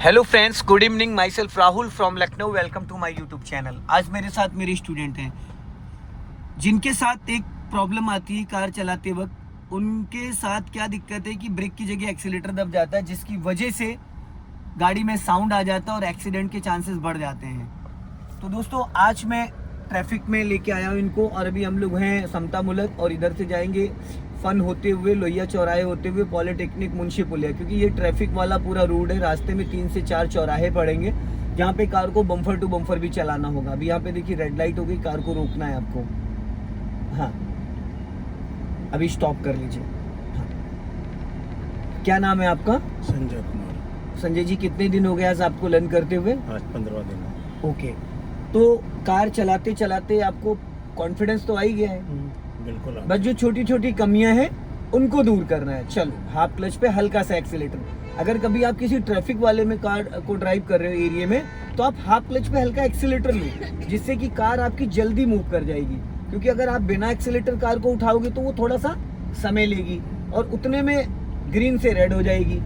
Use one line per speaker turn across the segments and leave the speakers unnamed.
Hello friends, good evening. My self Rahul from Lucknow. Welcome to my YouTube channel. आज मेरे साथ मेरे स्टूडेंट हैं जिनके साथ एक प्रॉब्लम आती है कार चलाते वक्त। उनके साथ क्या दिक्कत है कि ब्रेक की जगह एक्सीलेटर दब जाता है, जिसकी वजह से गाड़ी में साउंड आ जाता है और एक्सीडेंट के चांसेस बढ़ जाते हैं। तो दोस्तों, आज मैं ट्रैफिक में लेके आया हूँ इनको, और अभी हम लोग हैं समता मुलक और इधर से जाएंगे फन होते हुए लोहिया चौराहे होते हुए पॉलिटेक्निक मुंशी पुलिया, क्योंकि ये ट्रैफिक वाला पूरा रोड है। रास्ते में 3 से 4 चौराहे पड़ेंगे जहाँ पे कार को बम्फर टू बम्फर भी चलाना होगा। अभी यहाँ पे देखिए रेड लाइट हो गई, कार को रोकना है आपको। हाँ, अभी स्टॉप कर लीजिए। हाँ। क्या नाम है आपका?
संजय कुमार।
संजय जी, कितने दिन हो गए आज आपको लर्न करते हुए?
आज 15 दिन।
ओके, तो कार चलाते चलाते आपको कॉन्फिडेंस तो आ ही गया है।
बिल्कुल।
बस जो छोटी छोटी कमियां हैं उनको दूर करना है। चलो, हाफ क्लच पे हल्का सा एक्सीलेटर। अगर कभी आप किसी ट्रैफिक वाले में कार को ड्राइव कर रहे हो एरिया में, तो आप हाफ क्लच पे हल्का एक्सीलेटर लो, जिससे कि कार आपकी जल्दी मूव कर जाएगी। क्योंकि अगर आप बिना एक्सीलेटर कार को उठाओगे तो वो थोड़ा सा समय लेगी और उतने में ग्रीन से रेड हो जाएगी।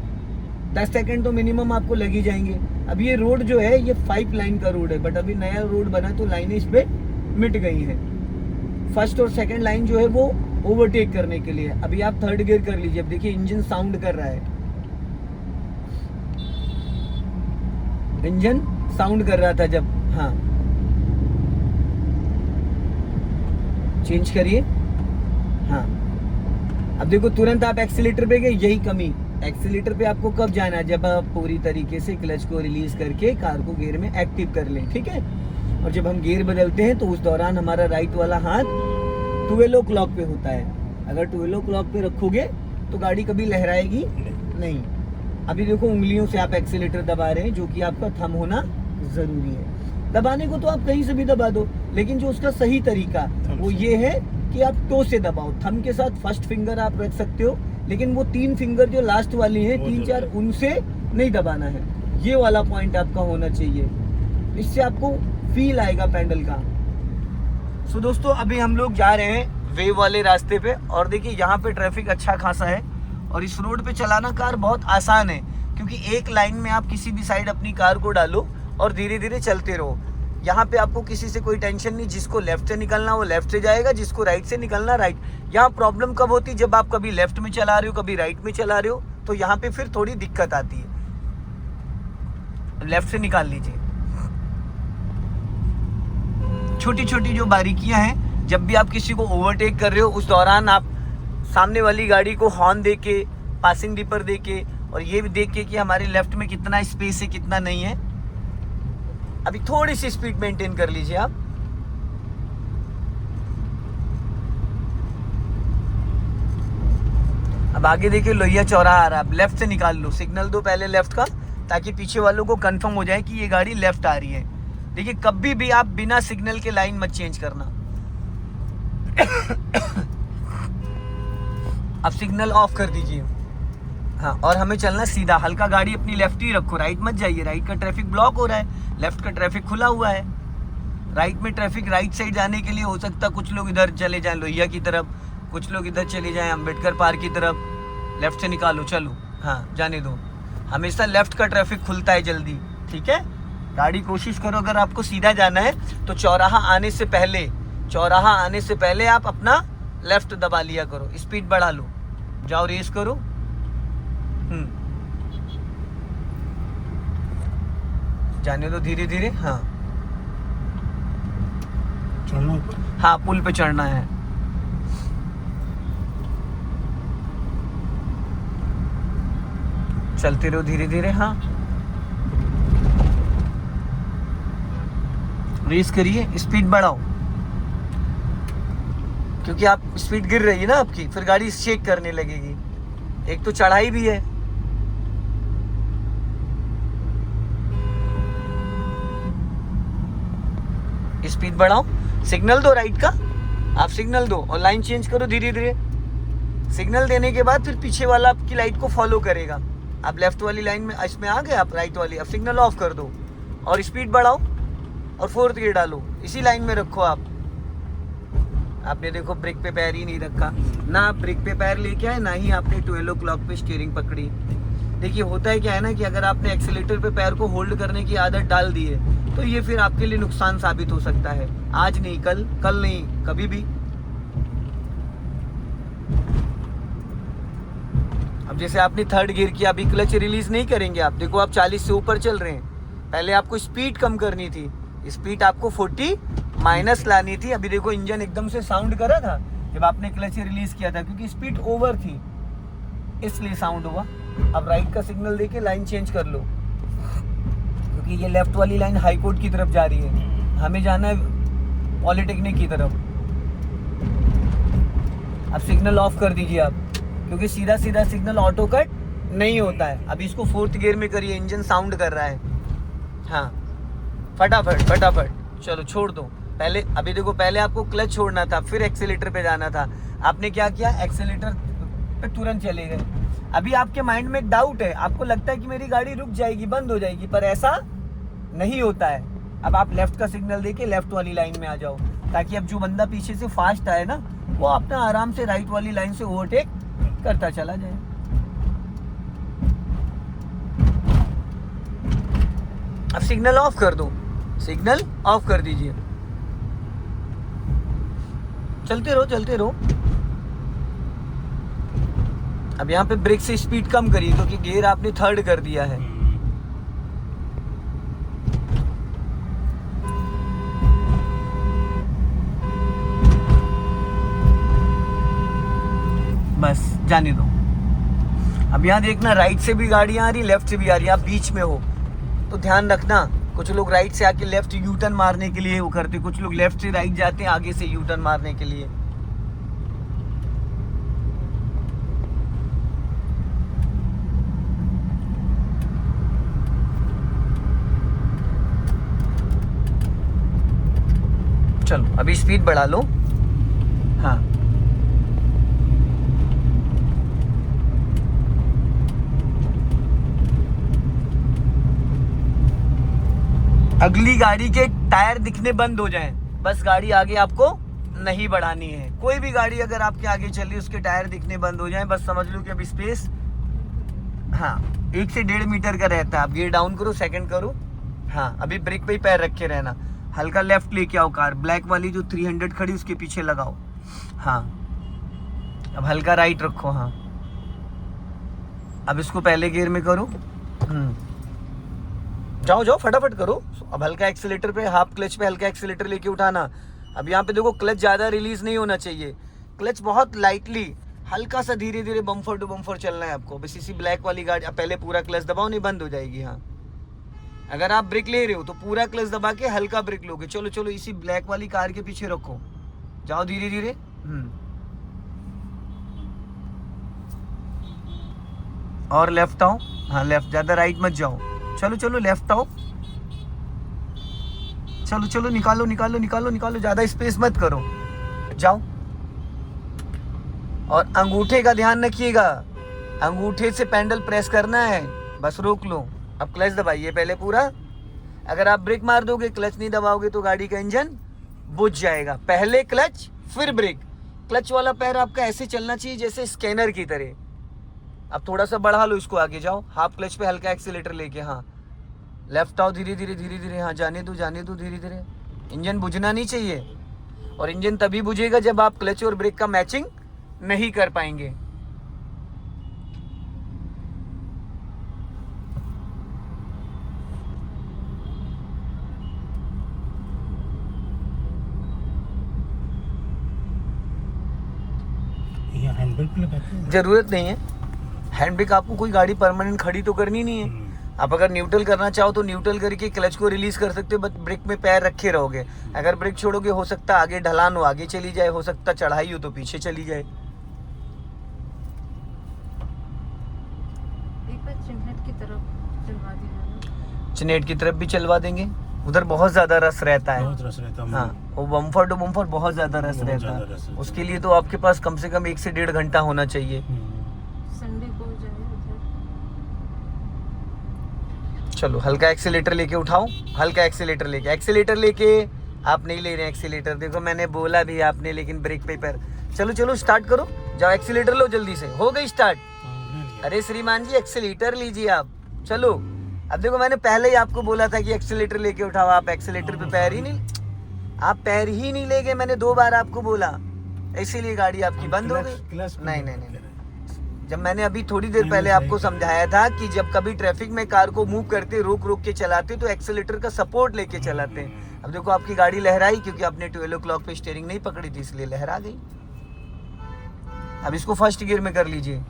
10 सेकेंड तो मिनिमम आपको लग ही जाएंगे। अब ये रोड जो है ये 5 लाइन का रोड है, बट अभी नया रोड बना तो लाइनें इस पे मिट गई हैं। फर्स्ट और सेकंड लाइन जो है वो ओवरटेक करने के लिए। अभी आप थर्ड गियर कर लीजिए। अब देखिए इंजन साउंड कर रहा है, इंजन साउंड कर रहा था जब। हाँ, चेंज करिए। हाँ, अब देखो तुरंत आप एक्सीलेटर पे गए। यही कमी, एक्सीलेटर पे आपको कब जाना है? जब आप पूरी तरीके से क्लच को रिलीज करके कार को गियर में एक्टिव कर लें, ठीक है। और जब हम गियर बदलते हैं तो उस दौरान हमारा राइट वाला हाथ 12 o'clock पे होता है। अगर 12 o'clock पे रखोगे तो गाड़ी कभी लहराएगी नहीं। अभी देखो उंगलियों से आप एक्सीलेटर दबा रहे हैं, जो कि आपका थंब होना जरूरी है। दबाने को तो आप कहीं से भी दबा दो, लेकिन जो उसका सही तरीका वो ये है कि आप टो से दबाओ। थंब के साथ फर्स्ट फिंगर आप रख सकते हो, लेकिन वो 3 फिंगर जो लास्ट वाली हैं 3-4 उनसे नहीं दबाना है। ये वाला पॉइंट आपका होना चाहिए, इससे आपको फील आएगा पैडल का। सो दोस्तों, अभी हम लोग जा रहे हैं वेव वाले रास्ते पे, और देखिए यहाँ पे ट्रैफिक अच्छा खासा है और इस रोड पे चलाना कार बहुत आसान है, क्योंकि एक लाइन में आप किसी भी साइड अपनी कार को डालो और धीरे धीरे चलते रहो। यहाँ पे आपको किसी से कोई टेंशन नहीं। जिसको लेफ्ट से निकलना वो लेफ्ट से जाएगा, जिसको राइट से निकलना राइट। यहाँ प्रॉब्लम कब होती है? जब आप कभी लेफ्ट में चला रहे हो कभी राइट में चला रहे हो, तो यहाँ पे फिर थोड़ी दिक्कत आती है। लेफ्ट से निकाल लीजिए। छोटी छोटी जो बारीकियां हैं, जब भी आप किसी को ओवरटेक कर रहे हो उस दौरान आप सामने वाली गाड़ी को हॉर्न देके, पासिंग डिपर देके, और ये भी देख के कि हमारे लेफ्ट में कितना स्पेस है कितना नहीं है। अभी थोड़ी सी स्पीड मेंटेन कर लीजिए आप। अब आगे देखिए लोहिया चौराहा आ रहा है, आप लेफ्ट से निकाल लो। सिग्नल दो पहले लेफ्ट का, ताकि पीछे वालों को कंफर्म हो जाए कि ये गाड़ी लेफ्ट आ रही है। देखिए, कभी भी आप बिना सिग्नल के लाइन मत चेंज करना। अब सिग्नल ऑफ कर दीजिए। हाँ, और हमें चलना सीधा। हल्का गाड़ी अपनी लेफ्ट ही रखो, राइट मत जाइए। राइट का ट्रैफिक ब्लॉक हो रहा है, लेफ्ट का ट्रैफिक खुला हुआ है। राइट में ट्रैफिक राइट साइड जाने के लिए हो सकता है कुछ लोग इधर चले जाएं लोहिया की तरफ, कुछ लोग इधर चले जाएं अम्बेडकर पार्क की तरफ। लेफ्ट से निकालो, चलो। हाँ, जाने दो। हमेशा लेफ्ट का ट्रैफिक खुलता है जल्दी, ठीक है। गाड़ी कोशिश करो, अगर आपको सीधा जाना है तो चौराहा आने से पहले आप अपना लेफ्ट दबा लिया करो। स्पीड बढ़ा लो, जाओ रेस करो। जाने दो धीरे धीरे। हाँ
चढ़ना।
हाँ, पुल पे चढ़ना है। चलते रहो धीरे धीरे। हाँ, रेस करिए, स्पीड बढ़ाओ, क्योंकि आप स्पीड गिर रही है ना आपकी, फिर गाड़ी शेक करने लगेगी। एक तो चढ़ाई भी है। स्पीड बढ़ाओ, सिग्नल दो राइट का। आप सिग्नल दो और लाइन चेंज करो धीरे धीरे। सिग्नल देने के बाद फिर पीछे वाला आपकी लाइट को फॉलो करेगा। आप लेफ्ट वाली लाइन में इसमें आ गए, आप राइट वाली, अब सिग्नल ऑफ कर दो और स्पीड बढ़ाओ और 4th गियर डालो। इसी लाइन में रखो आप। आपने देखो ब्रेक पे पैर ही नहीं रखा ना, आप ब्रेक पे पैर लेके आए, ना ही आपने 12 o'clock पे स्टीयरिंग पकड़ी। देखिए होता है क्या है ना कि अगर आपने एक्सीलेटर पे पैर को होल्ड करने की आदत डाल दी है तो ये फिर आपके लिए नुकसान साबित हो सकता है। आज नहीं कल, कल नहीं कभी भी। अब जैसे आपने थर्ड गियर किया, अभी क्लच रिलीज नहीं करेंगे आप। देखो आप 40 से ऊपर चल रहे हैं, पहले आपको स्पीड कम करनी थी, स्पीड आपको 40 माइनस लानी थी। अभी देखो इंजन एकदम से साउंड करा था जब आपने क्लच रिलीज किया था, क्योंकि स्पीड ओवर थी इसलिए साउंड हुआ। अब राइट का सिग्नल देके लाइन चेंज कर लो, क्योंकि ये लेफ्ट वाली लाइन हाई कोर्ट की तरफ जा रही है, हमें जाना है पॉलिटेक्निक की तरफ। अब सिग्नल ऑफ कर दीजिए आप, क्योंकि सीधा सीधा सिग्नल ऑटो कट नहीं होता है। अब इसको फोर्थ गियर में करिए, इंजन साउंड कर रहा है। हाँ फटाफट फटाफट, चलो छोड़ दो। पहले अभी देखो, पहले आपको क्लच छोड़ना था, फिर एक्सीलेटर पे जाना था। आपने क्या किया, एक्सीलेटर पे तुरंत चले गए। अभी आपके माइंड में एक डाउट है, आपको लगता है कि मेरी गाड़ी रुक जाएगी, बंद हो जाएगी, पर ऐसा नहीं होता है। अब आप लेफ्ट का सिग्नल देके लेफ्ट वाली लाइन में आ जाओ, ताकि अब जो बंदा पीछे से फास्ट आए ना, वो अपना आराम से राइट वाली लाइन से ओवरटेक करता चला जाए। अब सिग्नल ऑफ कर दो, सिग्नल ऑफ कर दीजिए, चलते रहो चलते रहो। अब यहाँ पे ब्रेक से स्पीड कम करिए, क्योंकि गियर आपने थर्ड कर दिया है। बस जाने दो। अब यहाँ देखना, राइट से भी गाड़ियां आ रही, लेफ्ट से भी आ रही। आप बीच में हो तो ध्यान रखना, कुछ लोग राइट से आके लेफ्ट यू टर्न मारने के लिए वो करते, कुछ लोग लेफ्ट से राइट जाते हैं आगे से यू टर्न मारने के लिए। चलो अभी स्पीड बढ़ा लो। हाँ अगली गाड़ी के टायर दिखने बंद हो जाएं, बस गाड़ी आगे आपको नहीं बढ़ानी है। कोई भी गाड़ी अगर आपके आगे चल रही है, उसके टायर दिखने बंद हो जाएं, बस समझ लो कि अब स्पेस 1 से 1.5 मीटर का रहता है। आप गियर डाउन करो, सेकंड करो। हाँ अभी ब्रेक पे ही पैर रखे रहना। हल्का लेफ्ट लेके आओ, कार ब्लैक वाली जो 300 खड़ी उसके पीछे लगाओ। हाँ अब हल्का राइट रखो। हाँ अब इसको पहले गियर में करो। जाओ जाओ फटाफट करो। अब हल्का एक्सीलेटर पे, हाफ क्लच पे हल्का एक्सीलेटर लेके उठाना। अब यहाँ पे देखो क्लच ज़्यादा रिलीज नहीं होना चाहिए, क्लच बहुत लाइटली, हल्का सा धीरे धीरे बम्फर टू बम्फर चलना है आपको। बस इसी ब्लैक वाली गाड़ी, अब पहले पूरा क्लच दबाओ, नहीं बंद हो जाएगी। हाँ अगर आप ब्रेक ले रहे हो तो पूरा क्लच दबा के हल्का ब्रेक लोगे। चलो चलो इसी ब्लैक वाली कार के पीछे रखो, जाओ धीरे धीरे। और लेफ्ट आओ। हाँ लेफ्ट, ज़्यादा राइट मत जाओ। चलो चलो लेफ्ट आओ, चलो चलो निकालो निकालो निकालो निकालो, ज्यादा स्पेस मत करो, जाओ। और अंगूठे का ध्यान रखिएगा, अंगूठे से पैडल प्रेस करना है, बस रोक लो। अब क्लच दबाइए पहले पूरा। अगर आप ब्रेक मार दोगे, क्लच नहीं दबाओगे तो गाड़ी का इंजन बुझ जाएगा। पहले क्लच फिर ब्रेक। क्लच वाला पैर आपका ऐसे चलना चाहिए जैसे स्कैनर की तरह। अब थोड़ा सा बढ़ा लो इसको, आगे जाओ, हाफ क्लच पे हल्का एक्सीलेटर लेके। हाँ लेफ्ट आओ धीरे धीरे धीरे धीरे। हाँ जाने दो धीरे धीरे। इंजन बुझना नहीं चाहिए, और इंजन तभी बुझेगा जब आप क्लच और ब्रेक का मैचिंग नहीं कर पाएंगे।
ये हैंड ब्रेक लगाते हैं?
जरूरत नहीं है हैंड ब्रेक, आपको कोई गाड़ी परमानेंट खड़ी तो करनी नहीं है। आप अगर न्यूट्रल करना चाहो तो न्यूट्रल करके क्लच को रिलीज कर सकते हो, बस ब्रेक में पैर रखे रहोगे। अगर ब्रेक छोड़ोगे, हो सकता आगे ढलान हो आगे चली जाए, हो सकता चढ़ाई हो तो पीछे चली जाए।
चिन्हट की तरफ चलवा देना,
चिन्हट की तरफ भी चलवा देंगे, उधर बहुत ज्यादा रस रहता है।
बहुत रस रहता है।
हाँ वो बम्फर टू बम्फर बहुत ज्यादा रस
बहुत
रहता
ज्यादा
है।
रस रहता
उसके लिए तो आपके पास कम से कम 1 से 1.5 घंटा होना चाहिए।
संडे को जाए उधर।
चलो हल्का एक्सीलेटर लेके उठाओ, हल्का एक्सीलेटर लेके आप नहीं ले रहे एक्सीलेटर। देखो मैंने बोला भी आपने, लेकिन ब्रेक पे पैर। चलो चलो स्टार्ट करो, जाओ एक्सीलेटर लो जल्दी से। हो गई स्टार्ट। अरे श्रीमान जी एक्सीलेटर लीजिए आप, चलो। अब देखो मैंने पहले ही आपको बोला था कि एक्सीलेटर लेके उठाओ, आप एक्सीलेटर पे पैर ही नहीं, आप पैर ही नहीं ले गए, मैंने 2 बार आपको बोला, इसीलिए गाड़ी आपकी बंद हो गई। नहीं, जब मैंने अभी थोड़ी देर पहले आपको समझाया था कि जब कभी ट्रैफिक में कार को मूव करते, रोक रोक के चलाते तो एक्सीलेटर का सपोर्ट लेके चलाते हैं। अब देखो आपकी गाड़ी लहराई क्योंकि आपने 12 o'clock पे स्टीयरिंग नहीं पकड़ी थी, इसलिए लहरा गई। अब इसको फर्स्ट गियर में कर लीजिए,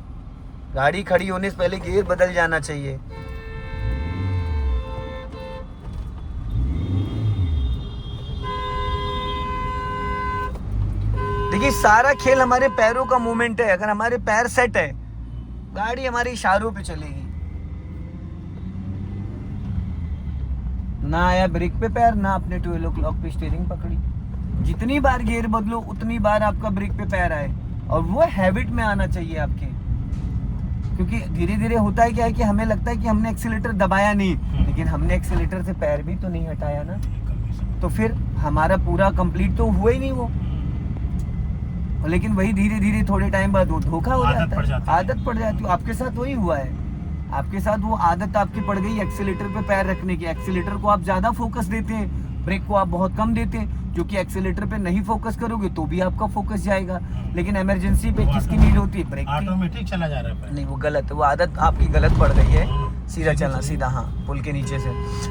गाड़ी खड़ी होने से पहले गियर बदल जाना चाहिए। देखिए सारा खेल हमारे पैरों का मूवमेंट है, अगर हमारे पैर सेट है गाड़ी हमारे इशारों पे चलेगी। ना आया ब्रेक पे पैर, ना आपने 12 o'clock पे स्टीयरिंग पकड़ी। जितनी बार गियर बदलो उतनी बार आपका ब्रेक पे पैर आए, और वो हैबिट में आना चाहिए आपके। क्योंकि धीरे धीरे होता है क्या है कि हमें लगता है कि हमने एक्सीलेटर दबाया नहीं, लेकिन हमने एक्सीलेटर से पैर भी तो नहीं हटाया ना, तो फिर हमारा पूरा कंप्लीट तो हुआ ही नहीं वो। लेकिन वही धीरे धीरे थोड़े टाइम बाद वो धोखा हो जाता है, आदत पड़ जाती है। आपके साथ वही हुआ है, आपके साथ वो आदत आपकी पड़ गई एक्सीलेटर पे पैर रखने की। एक्सीलेटर को आप ज्यादा फोकस देते हैं, ब्रेक को आप बहुत कम देते हैं, जो कि एक्सीलेटर पे नहीं फोकस करोगे तो भी आपका फोकस जाएगा। लेकिन इमरजेंसी पे किसकी नीड होती है? ब्रेक की।
ऑटोमेटिक चला जा रहा है।
नहीं, वो गलत है, वो आदत आपकी गलत पड़ गई है। सीधा चलना, सीधा, हाँ, पुल के नीचे से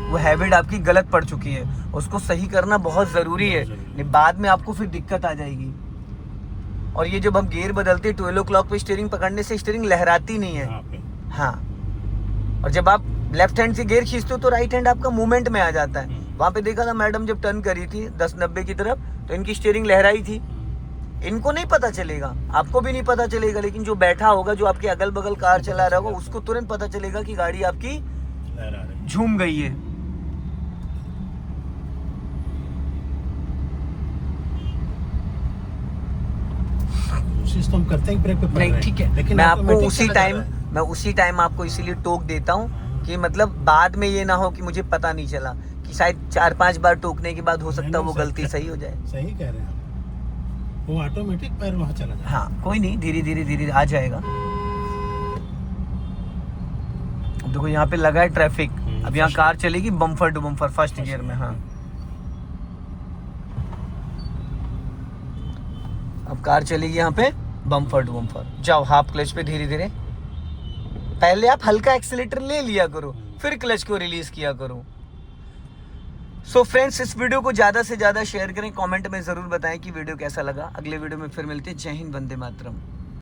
वो हैबिट आपकी गलत पड़ चुकी है, उसको सही करना बहुत जरूरी है, नहीं बाद में आपको फिर दिक्कत आ जाएगी। और ये जब हम गियर बदलते 12 o'clock पे स्टीयरिंग पकड़ने से स्टीयरिंग लहराती नहीं है। हाँ, और जब आप लेफ्ट हैंड से गियर खींचते हो तो राइट हैंड आपका मूवमेंट में आ जाता है। वहां पे देखा था मैडम जब टर्न करी थी 10-90 की तरफ, तो इनकी स्टीयरिंग लहराई थी। इनको नहीं पता चलेगा, आपको भी नहीं पता चलेगा, लेकिन जो बैठा होगा, जो आपके अगल बगल कार चला रहा होगा, उसको तुरंत पता चलेगा कि गाड़ी आपकी झूम गई है।
सिस्टम करते हैं ब्रेक पे
नहीं, ठीक है, लेकिन मैं आपको उसी टाइम आपको इसीलिए टोक देता हूँ कि मतलब बाद में ये ना हो कि मुझे पता नहीं चला, कि शायद 4-5 बार टोकने के बाद हो सकता है वो गलती सही हो जाए।
सही कह रहे हैं आप, वो ऑटोमेटिक पैर वहाँ चला जाए।
हाँ, कोई नहीं, धीरे धीरे आ जाएगा। देखो यहाँ पे लगा है ट्रैफिक, अब यहाँ कार चलेगी bumper to bumper first gear में। हाँ, अब कार चलेगी यहाँ पे बम्फर टू बम्फर। जाओ हाफ क्लच पे धीरे धीरे, पहले आप हल्का एक्सीलेटर ले लिया करो, फिर क्लच को रिलीज किया करो। सो फ्रेंड्स, इस वीडियो को ज़्यादा से ज़्यादा शेयर करें, कमेंट में ज़रूर बताएं कि वीडियो कैसा लगा। अगले वीडियो में फिर मिलते हैं। जय हिंद, वंदे मातरम।